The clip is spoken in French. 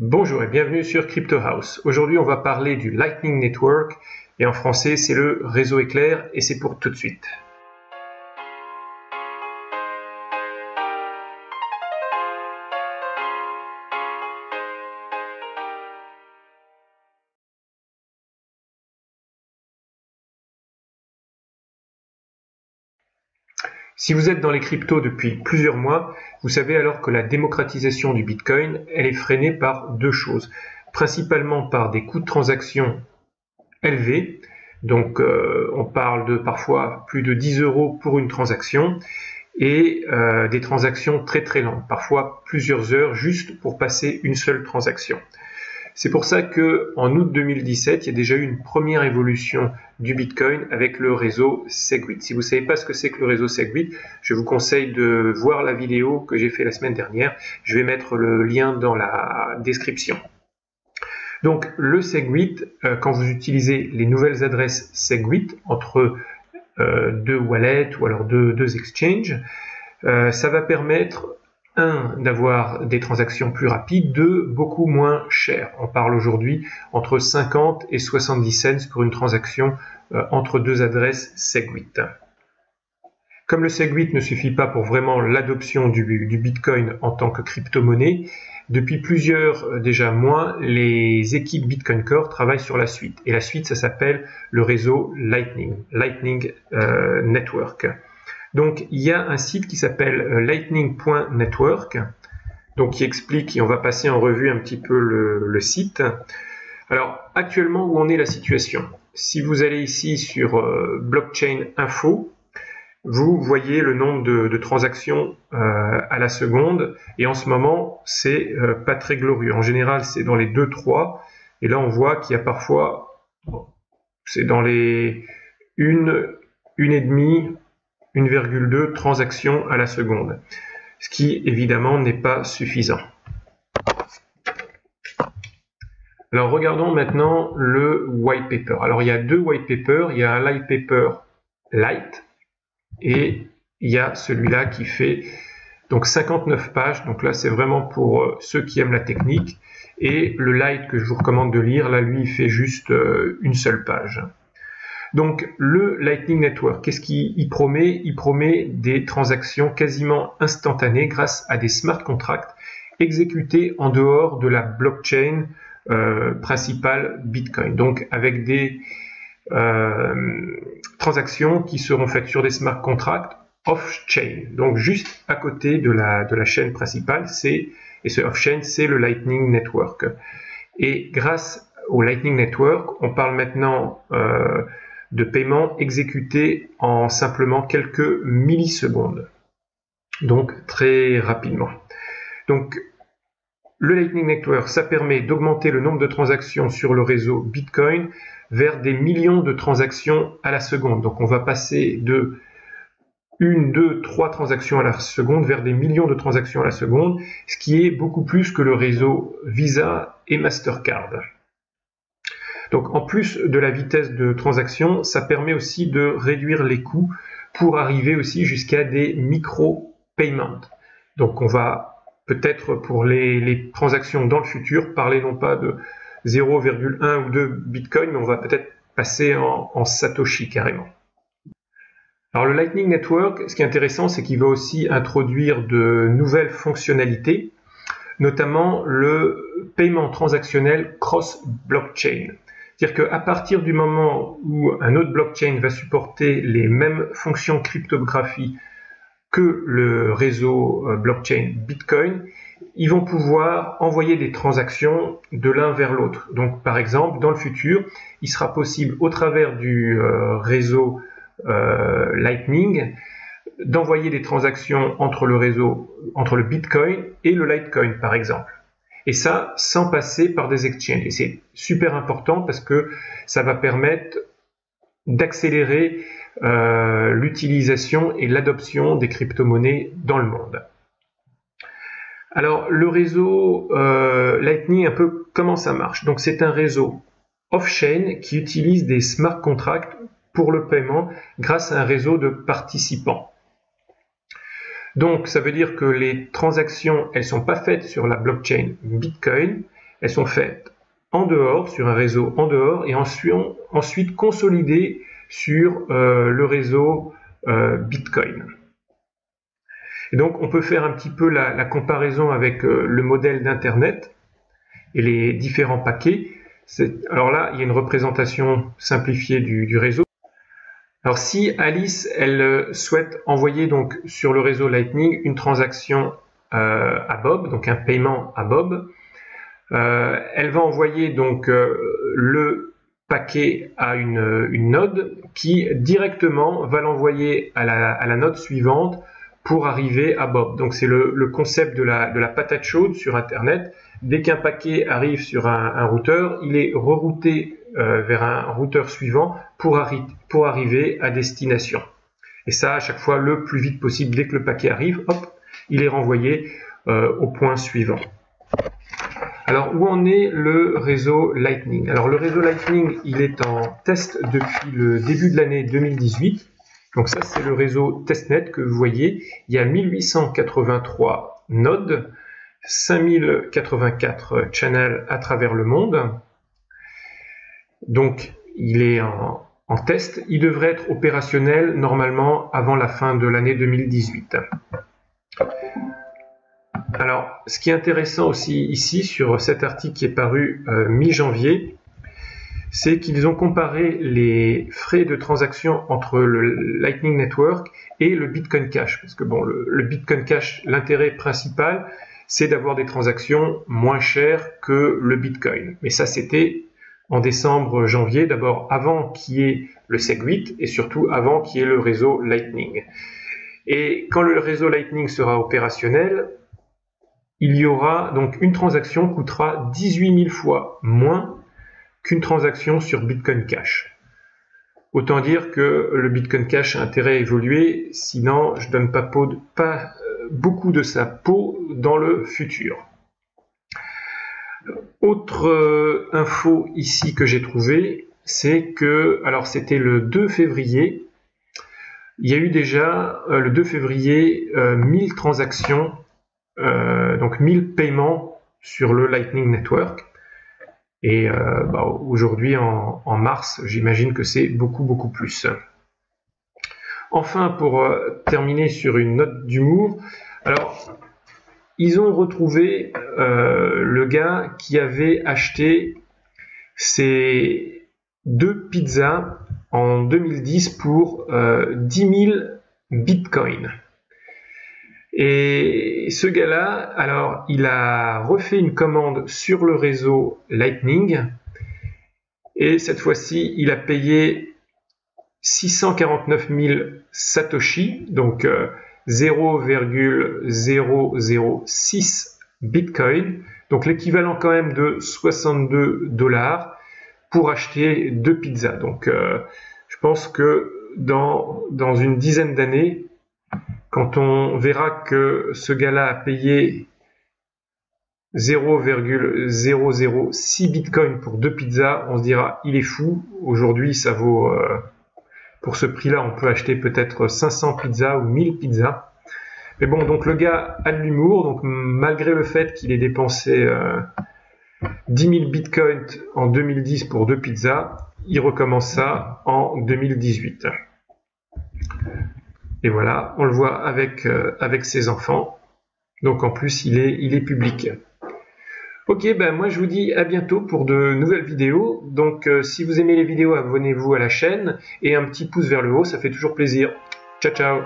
Bonjour et bienvenue sur Crypto House. Aujourd'hui, on va parler du Lightning Network et en français, c'est le réseau éclair et c'est pour tout de suite. Si vous êtes dans les cryptos depuis plusieurs mois, vous savez alors que la démocratisation du Bitcoin, elle est freinée par deux choses. Principalement par des coûts de transaction élevés. Donc on parle de parfois plus de 10 € pour une transaction et des transactions très très lentes, parfois plusieurs heures juste pour passer une seule transaction. C'est pour ça qu'en août 2017, il y a déjà eu une première évolution du Bitcoin avec le réseau Segwit. Si vous ne savez pas ce que c'est que le réseau Segwit, je vous conseille de voir la vidéo que j'ai fait la semaine dernière. Je vais mettre le lien dans la description. Donc le Segwit, quand vous utilisez les nouvelles adresses Segwit entre deux wallets ou alors deux exchanges, ça va permettre d'avoir des transactions plus rapides, beaucoup moins chères. On parle aujourd'hui entre 50 et 70 cents pour une transaction entre deux adresses Segwit. Comme le Segwit ne suffit pas pour vraiment l'adoption du Bitcoin en tant que crypto-monnaie, depuis plusieurs déjà mois, les équipes Bitcoin Core travaillent sur la suite. Et la suite, ça s'appelle le réseau Lightning Network. Donc il y a un site qui s'appelle lightning.network, donc qui explique, et on va passer en revue un petit peu le site. Alors actuellement, où en est la situation? Si vous allez ici sur blockchain info, vous voyez le nombre de transactions à la seconde, et en ce moment c'est pas très glorieux. En général c'est dans les 2-3, et là on voit qu'il y a parfois, c'est dans les 1,5, 1,2 transactions à la seconde, ce qui évidemment n'est pas suffisant. Alors regardons maintenant le white paper. Alors il y a deux white papers, il y a un white paper light et il y a celui-là qui fait donc 59 pages, donc là c'est vraiment pour ceux qui aiment la technique, et le light que je vous recommande de lire, là lui il fait juste une seule page. Donc le Lightning Network, qu'est-ce qu'il promet? Il promet des transactions quasiment instantanées grâce à des smart contracts exécutés en dehors de la blockchain principale Bitcoin. Donc avec des transactions qui seront faites sur des smart contracts off-chain, donc juste à côté de la chaîne principale, et ce off-chain, c'est le Lightning Network. Et grâce au Lightning Network, on parle maintenant de paiement exécuté en simplement quelques millisecondes, donc très rapidement. Donc le Lightning Network, ça permet d'augmenter le nombre de transactions sur le réseau Bitcoin vers des millions de transactions à la seconde. Donc on va passer de 1, 2, 3 transactions à la seconde vers des millions de transactions à la seconde, ce qui est beaucoup plus que le réseau Visa et Mastercard. Donc en plus de la vitesse de transaction, ça permet aussi de réduire les coûts pour arriver aussi jusqu'à des micro-payments. Donc on va peut-être pour les transactions dans le futur parler non pas de 0,1 ou 2 Bitcoin, mais on va peut-être passer en Satoshi carrément. Alors le Lightning Network, ce qui est intéressant, c'est qu'il va aussi introduire de nouvelles fonctionnalités, notamment le paiement transactionnel cross-blockchain. C'est-à-dire qu'à partir du moment où un autre blockchain va supporter les mêmes fonctions cryptographie que le réseau blockchain Bitcoin, ils vont pouvoir envoyer des transactions de l'un vers l'autre. Donc par exemple, dans le futur, il sera possible au travers du réseau Lightning d'envoyer des transactions entre le Bitcoin et le Litecoin par exemple. Et ça, sans passer par des exchanges. Et c'est super important parce que ça va permettre d'accélérer l'utilisation et l'adoption des crypto-monnaies dans le monde. Alors, le réseau Lightning, un peu comment ça marche? Donc, c'est un réseau off-chain qui utilise des smart contracts pour le paiement grâce à un réseau de participants. Donc, ça veut dire que les transactions, elles ne sont pas faites sur la blockchain Bitcoin, elles sont faites en dehors, sur un réseau en dehors, et ensuite consolidées sur le réseau Bitcoin. Et donc on peut faire un petit peu la comparaison avec le modèle d'Internet et les différents paquets. Alors là, il y a une représentation simplifiée du réseau. Alors si Alice, elle souhaite envoyer donc sur le réseau Lightning une transaction à Bob, donc un paiement à Bob, elle va envoyer donc le paquet à une node qui directement va l'envoyer à la node suivante pour arriver à Bob. Donc c'est le concept de la patate chaude sur Internet. Dès qu'un paquet arrive sur un routeur, il est rerouté vers un routeur suivant pour arriver à destination. Et ça, à chaque fois, le plus vite possible. Dès que le paquet arrive, hop, il est renvoyé au point suivant. Alors, où en est le réseau Lightning? Alors, le réseau Lightning, il est en test depuis le début de l'année 2018. Donc ça, c'est le réseau testnet que vous voyez. Il y a 1883 nodes, 5084 channels à travers le monde. Donc, il est en test. Il devrait être opérationnel normalement avant la fin de l'année 2018. Alors, ce qui est intéressant aussi ici sur cet article qui est paru mi-janvier, c'est qu'ils ont comparé les frais de transaction entre le Lightning Network et le Bitcoin Cash. Parce que bon, le Bitcoin Cash, l'intérêt principal, c'est d'avoir des transactions moins chères que le Bitcoin. Mais ça, c'était en décembre, janvier, d'abord avant qu'il y ait le SegWit et surtout avant qu'il y ait le réseau Lightning. Et quand le réseau Lightning sera opérationnel, il y aura donc une transaction coûtera 18 000 fois moins qu'une transaction sur Bitcoin Cash. Autant dire que le Bitcoin Cash a intérêt à évoluer, sinon je ne donne pas beaucoup de sa peau dans le futur. Autre info ici que j'ai trouvé, c'est que, alors c'était le 2 février, il y a eu déjà le 2 février 1000 transactions, donc 1000 paiements sur le Lightning Network. Et aujourd'hui, en mars, j'imagine que c'est beaucoup plus. Enfin, pour terminer sur une note d'humour, alors ils ont retrouvé le gars qui avait acheté ces 2 pizzas en 2010 pour 10 000 bitcoins. Et ce gars-là, alors, il a refait une commande sur le réseau Lightning et cette fois-ci, il a payé 649 000 Satoshi, donc 0,006 Bitcoin, donc l'équivalent quand même de 62 $ pour acheter 2 pizzas. Donc je pense que dans une dizaine d'années, quand on verra que ce gars-là a payé 0,006 Bitcoin pour 2 pizzas, on se dira il est fou. Aujourd'hui, ça vaut, pour ce prix-là, on peut acheter peut-être 500 pizzas ou 1000 pizzas. Mais bon, donc le gars a de l'humour, donc malgré le fait qu'il ait dépensé 10 000 Bitcoins en 2010 pour 2 pizzas, il recommence ça en 2018. Et voilà, on le voit avec ses enfants. Donc en plus, il est public. Ok, ben moi je vous dis à bientôt pour de nouvelles vidéos. Donc si vous aimez les vidéos, abonnez-vous à la chaîne et un petit pouce vers le haut, ça fait toujours plaisir. Ciao ciao.